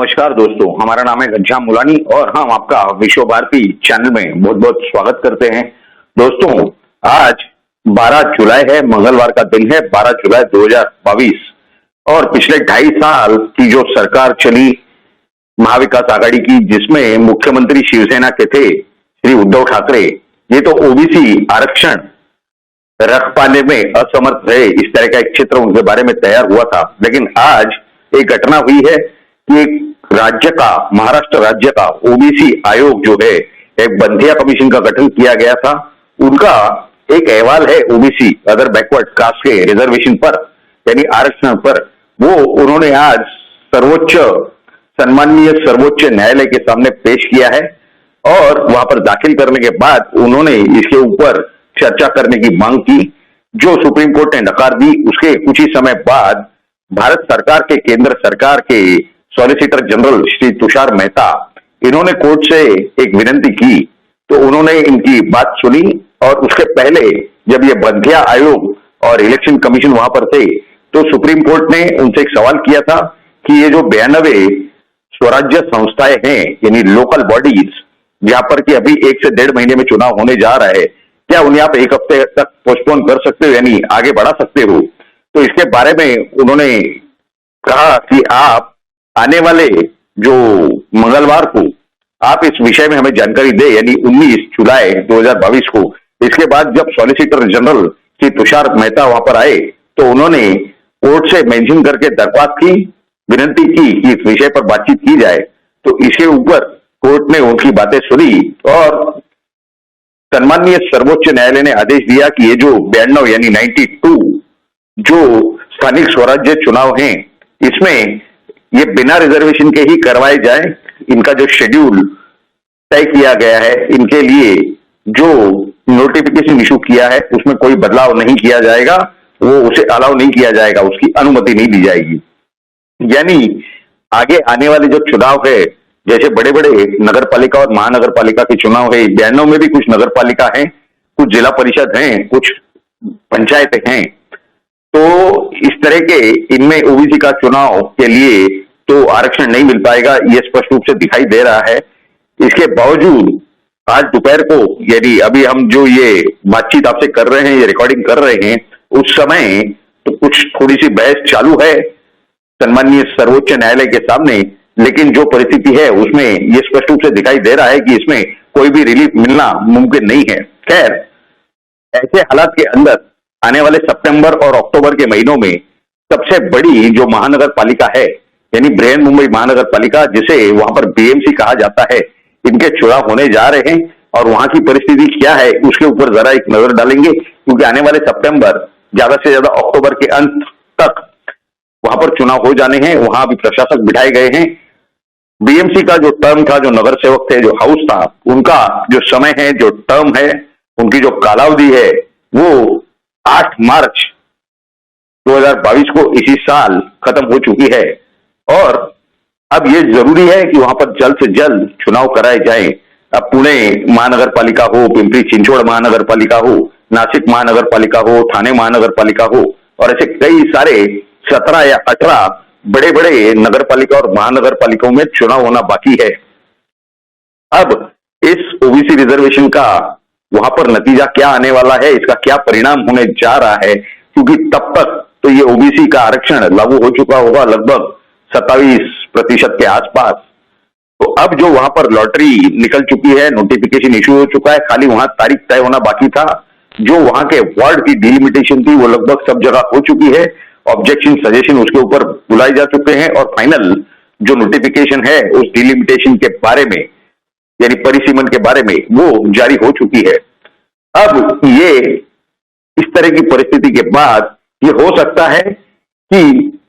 नमस्कार दोस्तों, हमारा नाम है घनश्याम मुलानी और हम आपका विश्व भारती चैनल में बहुत बहुत स्वागत करते हैं। दोस्तों, आज 12 जुलाई है, मंगलवार का दिन है, 12 जुलाई 2022 और पिछले 2.5 साल की जो सरकार चली महाविकास आघाड़ी की, जिसमें मुख्यमंत्री शिवसेना के थे श्री उद्धव ठाकरे, ये तो ओबीसी आरक्षण रख पाने में असमर्थ रहे। इस तरह का एक चित्र उनके बारे में तैयार हुआ था। लेकिन आज एक घटना हुई है कि एक राज्य का, महाराष्ट्र राज्य का ओबीसी आयोग जो है, एक बंधिया कमीशन का गठन किया गया था। उनका एक अहवाल है ओबीसी अदर बैकवर्ड कास्ट के रिजर्वेशन पर, यानी आरक्षण पर, वो उन्होंने आज सम्माननीय सर्वोच्च न्यायालय के सामने पेश किया है और वहां पर दाखिल करने के बाद उन्होंने इसके ऊपर चर्चा करने की मांग की, जो सुप्रीम कोर्ट ने नकार दी। उसके कुछ ही समय बाद भारत सरकार के, केंद्र सरकार के सॉलिसिटर जनरल श्री तुषार मेहता, इन्होंने कोर्ट से एक विनती की, तो उन्होंने इनकी बात सुनी और उसके पहले जब ये बंधिया आयोग और इलेक्शन कमीशन वहां पर थे, तो सुप्रीम कोर्ट ने उनसे एक सवाल किया था कि ये जो 92 स्वराज्य संस्थाएं हैं, यानी लोकल बॉडीज, जहां पर कि अभी 1 से 1.5 महीने में चुनाव होने जा रहा है, क्या उन्हें आप 1 हफ्ते तक पोस्टपोन कर सकते हो, यानी आगे बढ़ा सकते हो? तो इसके बारे में उन्होंने कहा कि आप आने वाले जो मंगलवार को आप इस विषय में हमें जानकारी दे, यानी 19 जुलाई 2022 को। इसके बाद जब सॉलिसिटर जनरल श्री तुषार मेहता वहां पर आए, तो उन्होंने कोर्ट से मेंशन करके दरख्वास्त की, विनती की कि इस विषय पर बातचीत की जाए। तो इसके ऊपर कोर्ट ने उनकी बातें सुनी और सम्माननीय सर्वोच्च न्यायालय ने आदेश दिया कि ये जो 92 यानी 92 जो स्थानिक स्वराज्य चुनाव हैं, इसमें ये बिना रिजर्वेशन के ही करवाए जाए। इनका जो शेड्यूल तय किया गया है, इनके लिए जो नोटिफिकेशन इशू किया है, उसमें कोई बदलाव नहीं किया जाएगा, वो उसे अलाउ नहीं किया जाएगा, उसकी अनुमति नहीं दी जाएगी। यानी आगे आने वाले जो चुनाव है, जैसे बड़े बड़े नगर पालिका और महानगर पालिका के चुनाव है, 92 में भी कुछ नगर पालिका है, कुछ जिला परिषद हैं, कुछ पंचायतें हैं, तो इस तरह के इनमें ओबीसी का चुनाव के लिए तो आरक्षण नहीं मिल पाएगा, यह स्पष्ट रूप से दिखाई दे रहा है। इसके बावजूद आज दोपहर को, यदि अभी हम जो ये बातचीत आपसे कर रहे हैं, ये रिकॉर्डिंग कर रहे हैं, उस समय तो कुछ थोड़ी सी बहस चालू है सम्माननीय सर्वोच्च न्यायालय के सामने, लेकिन जो परिस्थिति है उसमें यह स्पष्ट रूप से दिखाई दे रहा है कि इसमें कोई भी रिलीफ मिलना मुमकिन नहीं है। खैर, ऐसे हालात के अंदर आने वाले सितंबर और अक्टूबर के महीनों में सबसे बड़ी जो महानगर पालिका है, यानी बृहन मुंबई महानगर पालिका, जिसे वहां पर बीएमसी कहा जाता है, इनके चुनाव होने जा रहे हैं और वहां की परिस्थिति क्या है उसके ऊपर जरा एक नजर डालेंगे, क्योंकि आने वाले सितंबर, ज्यादा से ज्यादा अक्टूबर के अंत तक वहां पर चुनाव हो जाने हैं। वहां भी प्रशासक बिठाए गए हैं। बीएमसी का जो टर्म था, जो नगर सेवक थे, जो हाउस था, उनका जो समय है, जो टर्म है, उनकी जो कालावधि है, वो 8 मार्च 2022 को इसी साल खत्म हो चुकी है और अब ये जरूरी है कि वहां पर जल्द से जल्द चुनाव कराए जाएं। अब पुणे महानगर पालिका हो, पिंपरी चिंचवड़ महानगर पालिका हो, नासिक महानगर पालिका हो, ठाणे महानगर पालिका हो, और ऐसे कई सारे 17 या 18 बड़े बड़े नगर पालिका और महानगर पालिकाओं में चुनाव होना बाकी है। अब इस ओबीसी रिजर्वेशन का वहां पर नतीजा क्या आने वाला है, इसका क्या परिणाम होने जा रहा है, क्योंकि तब तक तो ये ओबीसी का आरक्षण लागू हो चुका होगा लगभग 27% के आसपास। तो अब जो वहां पर लॉटरी निकल चुकी है, नोटिफिकेशन इशू हो चुका है, खाली वहां तारीख तय होना बाकी था। जो वहां के वार्ड की डिलिमिटेशन थी, वो लगभग सब जगह हो चुकी है। ऑब्जेक्शन, सजेशन उसके ऊपर बुलाए जा चुके हैं और फाइनल जो नोटिफिकेशन है उस डिलिमिटेशन के बारे में, यानी परिसीमन के बारे में, वो जारी हो चुकी है। अब ये इस तरह की परिस्थिति के बाद ये हो सकता है कि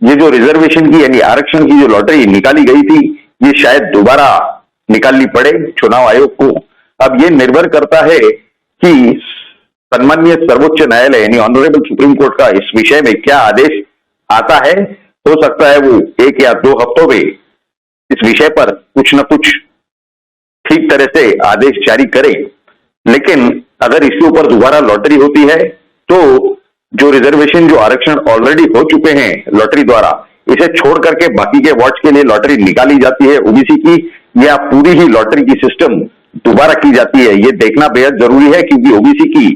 ये जो रिजर्वेशन की, यानी आरक्षण की जो लॉटरी निकाली गई थी, ये शायद दोबारा निकालनी पड़े चुनाव आयोग को। अब ये निर्भर करता है कि सम्माननीय सर्वोच्च न्यायालय, यानी ऑनरेबल सुप्रीम कोर्ट का इस विषय में क्या आदेश आता है। हो सकता है वो 1 या 2 हफ्तों में इस विषय पर कुछ न कुछ ठीक तरह से आदेश जारी करे। लेकिन अगर इसके ऊपर दोबारा लॉटरी होती है, तो जो रिजर्वेशन, जो आरक्षण ऑलरेडी हो चुके हैं लॉटरी द्वारा, इसे छोड़ करके बाकी के वार्ड्स के लिए लॉटरी निकाली जाती है ओबीसी की, या पूरी ही लॉटरी की सिस्टम दोबारा की जाती है, ये देखना बेहद जरूरी है। क्योंकि ओबीसी की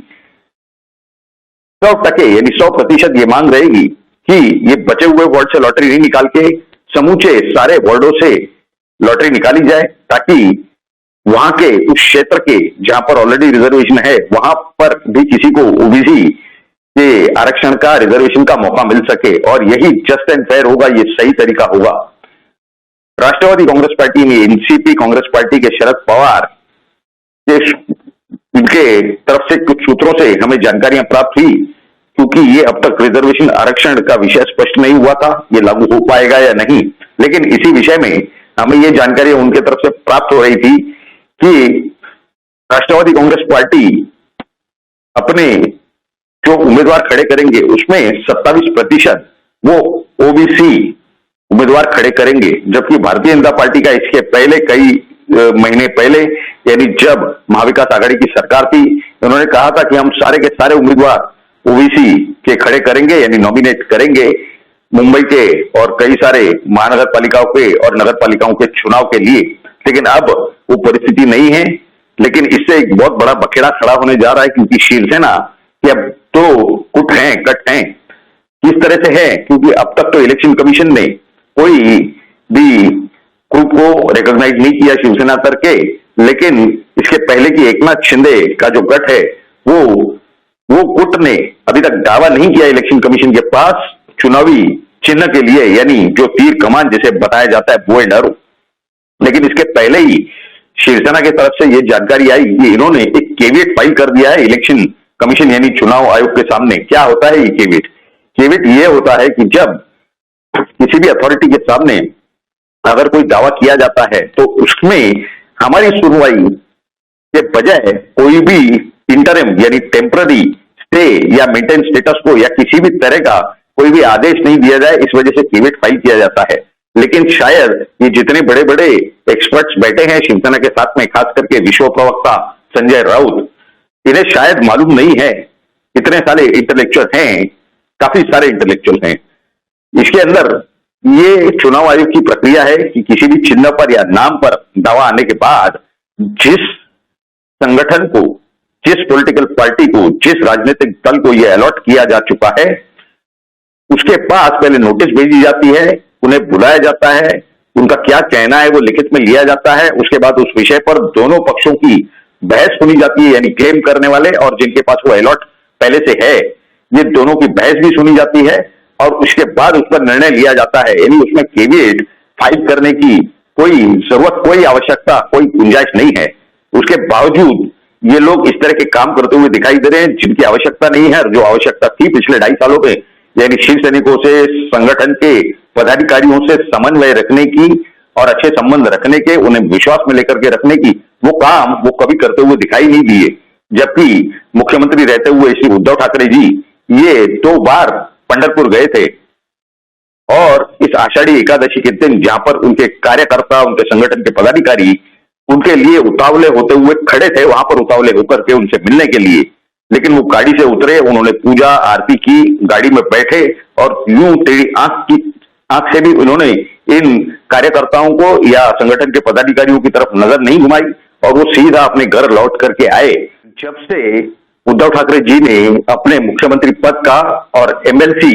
100% यानी 100% ये मांग रहेगी कि ये बचे हुए वार्ड से लॉटरी नहीं निकाल के समूचे सारे वार्डों से लॉटरी निकाली जाए, ताकि वहां के उस क्षेत्र के जहां पर ऑलरेडी रिजर्वेशन है वहां पर भी किसी को ओबीसी के आरक्षण का, रिजर्वेशन का मौका मिल सके, और यही जस्ट एंड फेयर होगा, ये सही तरीका होगा। राष्ट्रवादी कांग्रेस पार्टी ने, एनसीपी कांग्रेस पार्टी के शरद पवार के इनके तरफ से कुछ सूत्रों से हमें जानकारियां प्राप्त हुई, क्योंकि ये अब तक रिजर्वेशन आरक्षण का विषय स्पष्ट नहीं हुआ था, ये लागू हो पाएगा या नहीं। लेकिन इसी विषय में हमें ये जानकारी उनके तरफ से प्राप्त हो रही थी कि राष्ट्रवादी कांग्रेस पार्टी अपने जो उम्मीदवार खड़े करेंगे उसमें 27% वो ओबीसी उम्मीदवार खड़े करेंगे, जबकि भारतीय जनता पार्टी का इसके पहले कई महीने पहले, यानी जब महाविकास आघाड़ी की सरकार थी, उन्होंने कहा था कि हम सारे के सारे उम्मीदवार ओबीसी के खड़े करेंगे, यानी नॉमिनेट करेंगे मुंबई के और कई सारे महानगर पालिकाओं के और नगर पालिकाओं के चुनाव के लिए। लेकिन अब वो परिस्थिति नहीं है। लेकिन इससे एक बहुत बड़ा बखेड़ा खड़ा होने जा रहा है, क्योंकि शिवसेना के अब तो कट हैं किस तरह से है, क्योंकि अब तक तो इलेक्शन कमीशन ने कोई भी ग्रुप को रिकॉग्नाइज नहीं किया शिवसेना स्तर के। लेकिन इसके पहले की एकनाथ शिंदे का जो गठ है वो गुट ने अभी तक दावा नहीं किया इलेक्शन कमीशन के पास चुनावी चिन्ह के लिए, यानी जो तीर कमान जिसे बताया जाता है बो एंड एरो। लेकिन इसके पहले ही शिवसेना की तरफ से यह जानकारी आई कि इन्होंने एक केविएट फाइल कर दिया है इलेक्शन कमीशन यानी चुनाव आयोग के सामने। क्या होता है ये केविएट? केविएट ये होता है कि जब किसी भी अथॉरिटी के सामने अगर कोई दावा किया जाता है तो उसमें हमारी सुनवाई के बजाय कोई भी इंटरिम यानी टेम्पररी स्टे या मेंटेन स्टेटस को या किसी भी तरह का कोई भी आदेश नहीं दिया जाए, इस वजह से केविएट फाइल किया जाता है। लेकिन शायद ये जितने बड़े बड़े एक्सपर्ट्स बैठे हैं शिवसेना के साथ में, खास करके विश्व प्रवक्ता संजय राउत, इन्हें शायद मालूम नहीं है, इतने सारे इंटेलेक्चुअल हैं, काफी सारे इंटेलेक्चुअल हैं। इसके अंदर ये चुनाव आयोग की प्रक्रिया है कि किसी भी चिन्ह पर या नाम पर दावा आने के बाद जिस संगठन को, जिस पॉलिटिकल पार्टी को, जिस राजनीतिक दल को यह अलॉट किया जा चुका है, उसके पास पहले नोटिस भेजी जाती है, उन्हें बुलाया जाता है, उनका क्या कहना है वो लिखित में लिया जाता है। उसके बाद उस विषय पर दोनों पक्षों की बहस सुनी जाती है, यानी क्लेम करने वाले और जिनके पास वो अलॉट पहले से है, ये दोनों की बहस भी सुनी जाती है और उसके बाद उस पर निर्णय लिया जाता है। यानी उसमें केविएट फाइल करने की कोई जरूरत, कोई आवश्यकता, कोई गुंजाइश नहीं है। उसके बावजूद ये लोग इस तरह के काम करते हुए दिखाई दे रहे हैं जिनकी आवश्यकता नहीं है। और जो आवश्यकता थी पिछले 2.5 सालों में, यानी शिव सैनिकों से, संगठन के पदाधिकारियों से समन्वय रखने की और अच्छे संबंध रखने के, उन्हें विश्वास में लेकर के रखने की, वो काम वो कभी करते हुए दिखाई नहीं दिए। जबकि मुख्यमंत्री रहते हुए श्री उद्धव ठाकरे जी ये 2 बार पंढरपुर गए थे और इस आषाढ़ी एकादशी के दिन जहां पर उनके कार्यकर्ता, उनके संगठन के पदाधिकारी उनके लिए उतावले होते हुए खड़े थे, वहां पर उतावले होकर के उनसे मिलने के लिए। लेकिन वो गाड़ी से उतरे, उन्होंने पूजा आरती की, गाड़ी में बैठे और यूं तेरी आंख से भी उन्होंने इन कार्यकर्ताओं को या संगठन के पदाधिकारियों की तरफ नजर नहीं घुमाई और वो सीधा अपने घर लौट करके आए। जब से उद्धव ठाकरे जी ने अपने मुख्यमंत्री पद का और एमएलसी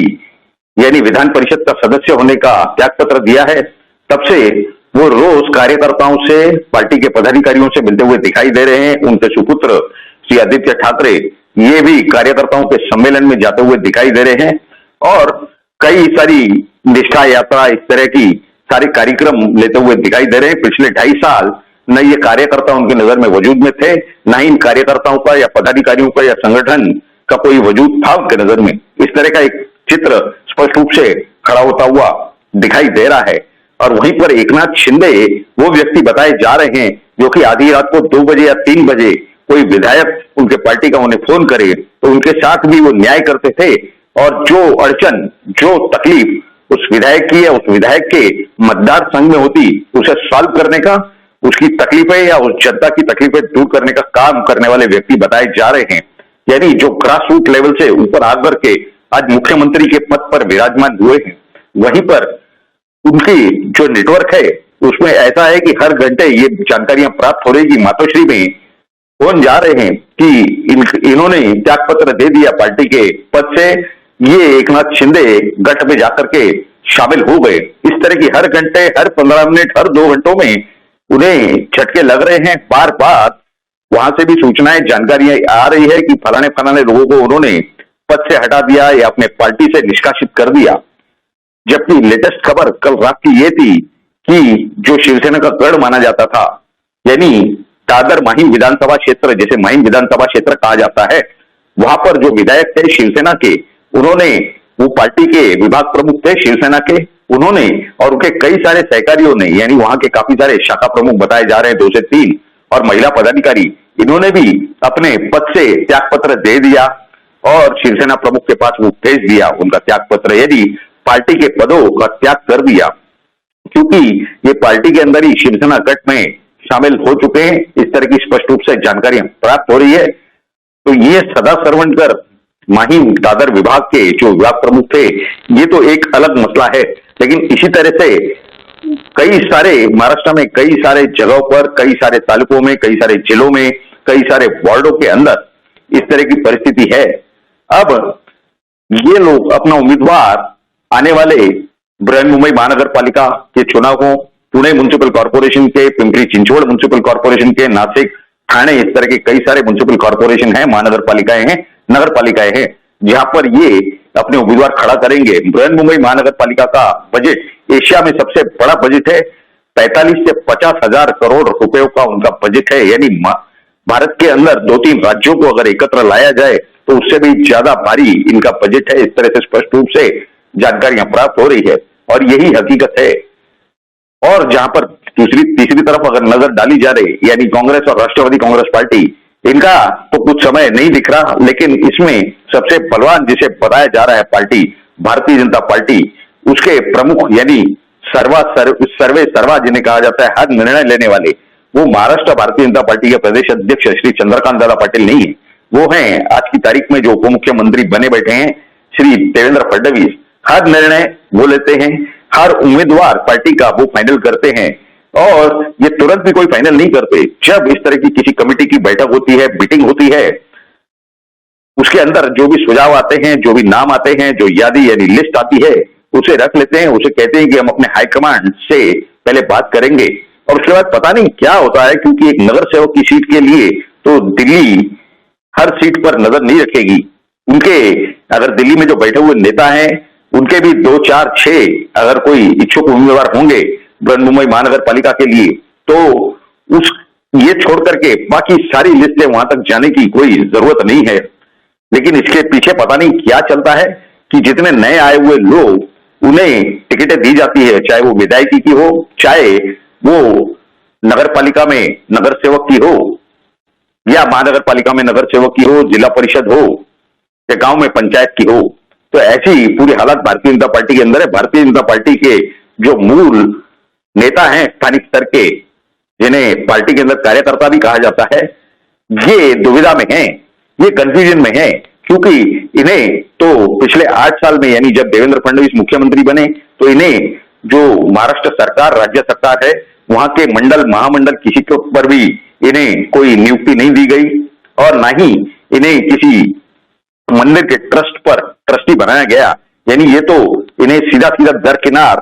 यानी विधान परिषद का सदस्य होने का त्यागपत्र दिया है, तब से वो रोज कार्यकर्ताओं से, पार्टी के पदाधिकारियों से मिलते हुए दिखाई दे रहे हैं। उनके सुपुत्र श्री आदित्य ठाकरे ये भी कार्यकर्ताओं के सम्मेलन में जाते हुए दिखाई दे रहे हैं और कई सारी निष्ठा यात्रा, इस तरह की सारे कार्यक्रम लेते हुए दिखाई दे रहे हैं। पिछले 2.5 साल न ये कार्यकर्ता उनकी नजर में वजूद में थे, न ही इन कार्यकर्ताओं का या पदाधिकारियों का या संगठन का कोई वजूद था उनके नजर में। इस तरह का एक चित्र स्पष्ट रूप से खड़ा होता हुआ दिखाई दे रहा है। और वहीं पर एकनाथ शिंदे वो व्यक्ति बताए जा रहे हैं जो कि आधी रात को 2 बजे या 3 बजे कोई विधायक उनके पार्टी का उन्हें फोन करे तो उनके साथ भी वो न्याय करते थे और जो अड़चन, जो तकलीफ उस विधायक की या उस विधायक के मतदार संघ में होती, उसे सॉल्व करने का, उसकी तकलीफें या उस जनता की तकलीफें दूर करने का काम करने वाले व्यक्ति बताए जा रहे हैं। यानी जो ग्रास रूट लेवल से ऊपर आकर के आज मुख्यमंत्री के पद पर विराजमान हुए हैं, वहीं पर उनकी जो नेटवर्क है उसमें ऐसा है कि हर घंटे ये जानकारियां प्राप्त हो रही कि मातोश्री में कौन जा रहे हैं कि इन्होंने त्यागपत्र दे दिया पार्टी के पद से, ये एकनाथ शिंदे गठ में जाकर के शामिल हो गए। इस तरह की हर घंटे, हर 15 मिनट, हर 2 घंटों में उन्हें झटके लग रहे हैं। बार बार वहां से भी सूचनाएं, जानकारियां आ रही है कि फलाने फलाने लोगों को उन्होंने पद से हटा दिया या अपने पार्टी से निष्कासित कर दिया। जबकि लेटेस्ट खबर कल रात की ये थी कि जो शिवसेना का गढ़ माना जाता था, यानी दादर माहिम विधानसभा क्षेत्र, जिसे माहिम विधानसभा क्षेत्र कहा जाता है, वहां पर जो विधायक थे शिवसेना के, उन्होंने, वो पार्टी के विभाग प्रमुख थे शिवसेना के, उन्होंने और उनके कई सारे सहकारियों ने, यानी वहां के काफी सारे शाखा प्रमुख बताए जा रहे हैं 2 से 3, और महिला पदाधिकारी, इन्होंने भी अपने पद से त्यागपत्र दे दिया और शिवसेना प्रमुख के पास वो भेज दिया उनका त्यागपत्र, यदि पार्टी के पदों का त्याग कर दिया, क्योंकि ये पार्टी के अंदर ही शिवसेना गठ में शामिल हो चुके हैं। इस तरह की स्पष्ट रूप से जानकारियां प्राप्त हो रही है। तो ये सदा सरवणकर माहिम दादर विभाग के जो विभाग प्रमुख थे, ये तो एक अलग मसला है, लेकिन इसी तरह से कई सारे महाराष्ट्र में, कई सारे जगहों पर, कई सारे तालुकों में, कई सारे जिलों में, कई सारे वार्डों के अंदर इस तरह की परिस्थिति है। अब ये लोग अपना उम्मीदवार आने वाले बृहन्मुंबई महानगर पालिका के चुनाव को, पुणे म्युनिसिपल कॉर्पोरेशन के, पिंपरी चिंचवड़ म्युनिसिपल कॉर्पोरेशन के, नासिक, ठाणे, इस तरह के कई सारे म्युनिसिपल कॉर्पोरेशन है, महानगर पालिकाएं हैं, नगर पालिकाएं हैं, जहां पर ये अपने उम्मीदवार खड़ा करेंगे। बृहन्मुंबई महानगर पालिका का बजट एशिया में सबसे बड़ा बजट है। 45 से 50 हजार करोड़ रुपयों का उनका बजट है, यानी भारत के अंदर 2-3 राज्यों को अगर एकत्र लाया जाए तो उससे भी ज्यादा भारी इनका बजट है। इस तरह से स्पष्ट रूप से जानकारियां प्राप्त हो रही है और यही हकीकत है। और जहां पर तीसरी तरफ अगर नजर डाली जा रही, यानी कांग्रेस और राष्ट्रवादी कांग्रेस पार्टी, इनका तो कुछ समय नहीं दिख रहा, लेकिन इसमें सबसे बलवान जिसे बताया जा रहा है पार्टी, भारतीय जनता पार्टी, उसके प्रमुख यानी सर्वे सर्वा जिन्हें कहा जाता है, हर निर्णय लेने वाले, वो महाराष्ट्र भारतीय जनता पार्टी के प्रदेश अध्यक्ष श्री चंद्रकांत दादा पाटिल नहीं है। वो हैं आज की तारीख में जो उप मुख्यमंत्री बने बैठे हैं श्री देवेंद्र फडणवीस। हर निर्णय वो लेते हैं, हर उम्मीदवार पार्टी का वो फाइनल करते हैं, और ये तुरंत भी कोई फाइनल नहीं करते। जब इस तरह की किसी कमेटी की बैठक होती है, मीटिंग होती है, उसके अंदर जो भी सुझाव आते हैं, जो भी नाम आते हैं, जो यादी यानी लिस्ट आती है, उसे रख लेते हैं, उसे कहते हैं कि हम अपने हाईकमांड से पहले बात करेंगे, और उसके बाद पता नहीं क्या होता है, क्योंकि एक नगर सेवक की सीट के लिए तो दिल्ली हर सीट पर नजर नहीं रखेगी। उनके अगर दिल्ली में जो बैठे हुए नेता हैं, उनके भी 2, 4, 6 अगर कोई इच्छुक उम्मीदवार होंगे बृहन्मुंबई महानगर पालिका के लिए, तो उस ये छोड़ करके बाकी सारी लिस्टें वहां तक जाने की कोई जरूरत नहीं है। लेकिन इसके पीछे पता नहीं क्या चलता है कि जितने नए आए हुए लोग, उन्हें टिकटें दी जाती है, चाहे वो विधायकी की हो, चाहे वो नगर पालिका में नगर सेवक की हो, या महानगर पालिका में नगर सेवक की हो, जिला परिषद हो, या गांव में पंचायत की हो। तो ऐसी पूरी हालत भारतीय जनता पार्टी के अंदर है। भारतीय जनता पार्टी के जो मूल नेता हैं स्थानिक स्तर के, जिन्हें पार्टी के अंदर कार्यकर्ता भी कहा जाता है, ये दुविधा में हैं, ये कंफ्यूजन में हैं, क्योंकि इन्हें तो पिछले 8 साल में, यानी जब देवेंद्र फडणवीस मुख्यमंत्री बने, तो इन्हें जो महाराष्ट्र सरकार, राज्य सरकार है, वहां के मंडल, महामंडल, किसी के ऊपर भी इन्हें कोई नियुक्ति नहीं दी गई, और ना ही इन्हें किसी मंदिर के ट्रस्ट पर ट्रस्टी बनाया गया। यानी ये तो इन्हें सीधा सीधा दरकिनार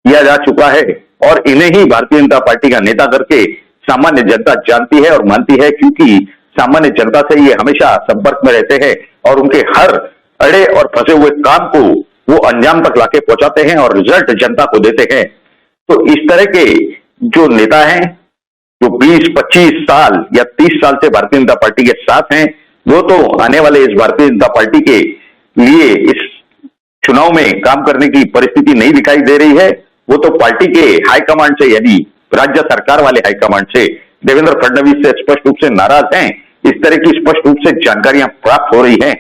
किया जा चुका है, और इन्हें ही भारतीय जनता पार्टी का नेता करके सामान्य जनता जानती है और मानती है, क्योंकि सामान्य जनता से ये हमेशा संपर्क में रहते हैं और उनके हर अड़े और फंसे हुए काम को वो अंजाम तक लाके पहुंचाते हैं और रिजल्ट जनता को देते हैं। तो इस तरह के जो नेता हैं, जो 20, 25 साल या 30 साल से भारतीय जनता पार्टी के साथ हैं, वो तो आने वाले इस भारतीय जनता पार्टी के लिए इस चुनाव में काम करने की परिस्थिति नहीं दिखाई दे रही है। वो तो पार्टी के हाईकमांड से, यानी राज्य सरकार वाले हाईकमांड से, देवेंद्र फडणवीस से स्पष्ट रूप से नाराज हैं। इस तरह की स्पष्ट रूप से जानकारियां प्राप्त हो रही हैं।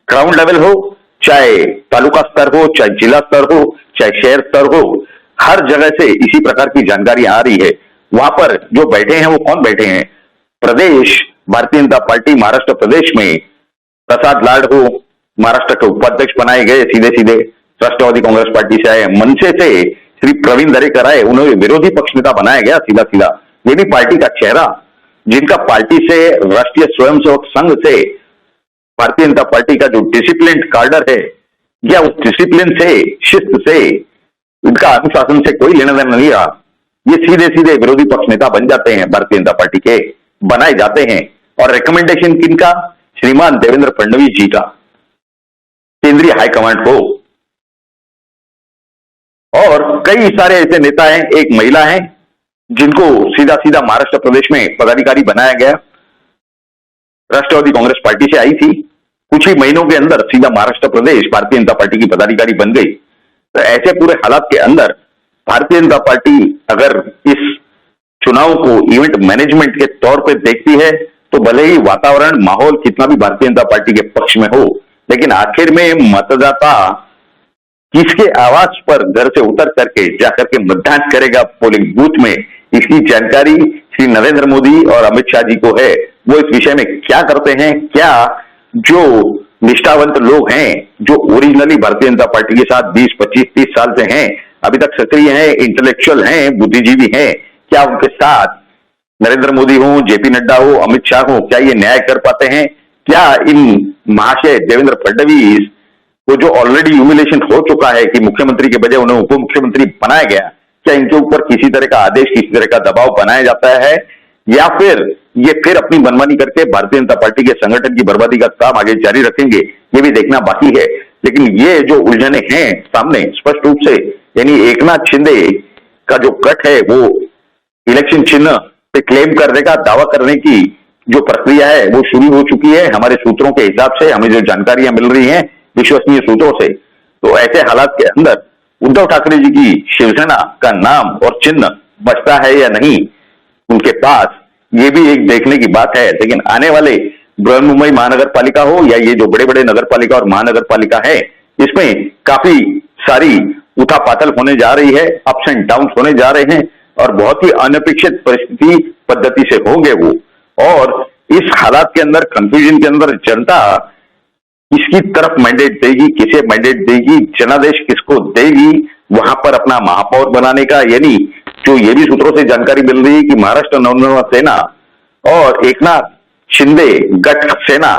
ग्राउंड लेवल हो, चाहे तालुका स्तर हो, चाहे जिला स्तर हो, चाहे शहर स्तर हो, हर जगह से इसी प्रकार की जानकारी आ रही है। वहां पर जो बैठे हैं वो कौन बैठे हैं? प्रदेश भारतीय जनता पार्टी महाराष्ट्र प्रदेश में प्रसाद लाड हो, महाराष्ट्र के उपाध्यक्ष बनाए गए, सीधे सीधे राष्ट्रवादी कांग्रेस पार्टी से आए। मनसे से श्री प्रवीण दरेकर आए, उन्हें विरोधी पक्ष नेता बनाया गया सीधा सीधा। ये भी पार्टी का चेहरा, जिनका पार्टी से, राष्ट्रीय स्वयंसेवक संघ से, भारतीय जनता पार्टी का जो डिसिप्लिन कार्डर है, या उस डिसिप्लिन से, शिस्त से, इनका अनुशासन से कोई लेना देना नहीं रहा। ये सीधे सीधे विरोधी पक्ष नेता बन जाते हैं, भारतीय जनता पार्टी के बनाए जाते हैं। और रिकमेंडेशन किनका? श्रीमान देवेंद्र फडणवीस जी का, केंद्रीय हाईकमांड को। और कई सारे ऐसे नेता हैं, एक महिला है जिनको सीधा सीधा महाराष्ट्र प्रदेश में पदाधिकारी बनाया गया, राष्ट्रवादी कांग्रेस पार्टी से आई थी, कुछ ही महीनों के अंदर सीधा महाराष्ट्र प्रदेश भारतीय जनता पार्टी की पदाधिकारी बन गई। तो ऐसे पूरे हालात के अंदर भारतीय जनता पार्टी अगर इस चुनाव को इवेंट मैनेजमेंट के तौर पर देखती है, तो भले ही वातावरण, माहौल कितना भी भारतीय जनता पार्टी के पक्ष में हो, लेकिन आखिर में मतदाता किसके आवाज पर घर से उतर करके जाकर के मतदान करेगा पोलिंग बूथ में, इसकी जानकारी श्री नरेंद्र मोदी और अमित शाह जी को है। वो इस विषय में क्या करते हैं, क्या जो निष्ठावंत लोग हैं, जो ओरिजिनली भारतीय जनता पार्टी के साथ 20, 25, 30 साल से हैं, अभी तक सक्रिय हैं, इंटेलेक्चुअल हैं, बुद्धिजीवी हैं, क्या उनके साथ नरेंद्र मोदी हो, जेपी नड्डा हो, अमित शाह हो, क्या ये न्याय कर पाते हैं? क्या इन महाशय देवेंद्र फडणवीस को, जो ऑलरेडी ह्यूमिलेशन हो चुका है कि मुख्यमंत्री के बजाय उन्हें उप मुख्यमंत्री बनाया गया, क्या इनके ऊपर किसी तरह का आदेश, किसी तरह का दबाव बनाया जाता है, या फिर ये फिर अपनी मनमानी करके भारतीय जनता पार्टी के संगठन की बर्बादी का काम आगे जारी रखेंगे? ये भी देखना बाकी है। लेकिन ये जो उलझने हैं सामने स्पष्ट रूप से, यानी एकनाथ शिंदे का जो गठ है, वो इलेक्शन चिन्ह पे क्लेम करने का, दावा करने की जो प्रक्रिया है वो शुरू हो चुकी है। हमारे सूत्रों के हिसाब से हमें जो जानकारियां मिल रही हैं विश्वसनीय सूत्रों से, तो ऐसे हालात के अंदर उद्धव ठाकरे जी की शिवसेना का नाम और चिन्ह बचता है या नहीं उनके पास, ये भी एक देखने की बात है। लेकिन आने वाले बृहन्मुंबई महानगर पालिका हो या ये जो बड़े बड़े नगर पालिका और महानगर पालिका है, इसमें काफी सारी उठापाथल होने जा रही है, अप्स एंड डाउन होने जा रहे हैं, और बहुत ही अनपेक्षित परिस्थिति पद्धति से होंगे वो। और इस हालात के अंदर, कंफ्यूजन के अंदर, जनता किसकी तरफ मैंडेट देगी, किसे मैंडेट देगी, जनादेश किसको देगी वहां पर अपना महापौर बनाने का, यानी जो ये भी सूत्रों से जानकारी मिल रही है कि महाराष्ट्र नवनिर्माण सेना और एकनाथ शिंदे गठ सेना,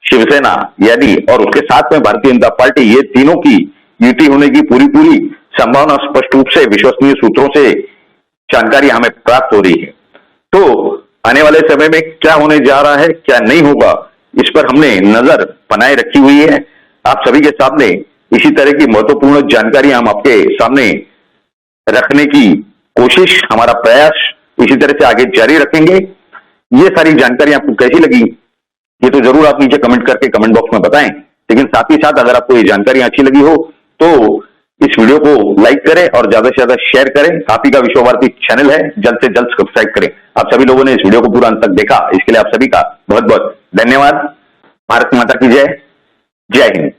शिवसेना यानी, और उसके साथ में भारतीय जनता पार्टी, ये तीनों की युति होने की पूरी पूरी संभावना स्पष्ट रूप से विश्वसनीय सूत्रों से जानकारी हमें प्राप्त हो रही है। तो आने वाले समय में क्या होने जा रहा है, क्या नहीं होगा, इस पर हमने नजर बनाए रखी हुई है। आप सभी के सामने इसी तरह की महत्वपूर्ण जानकारी हम आपके सामने रखने की कोशिश, हमारा प्रयास इसी तरह से आगे जारी रखेंगे। ये सारी जानकारी आपको कैसी लगी, ये तो जरूर आप नीचे कमेंट करके कमेंट बॉक्स में बताएं। लेकिन साथ ही साथ अगर आपको ये जानकारी अच्छी लगी हो तो इस वीडियो को लाइक करें और ज्यादा से ज्यादा शेयर करें। आप ही का विश्व भारती चैनल है, जल्द से जल्द सब्सक्राइब करें। आप सभी लोगों ने इस वीडियो को पूरा अंत तक देखा, इसके लिए आप सभी का बहुत बहुत धन्यवाद। भारत माता की जय, जय हिंद।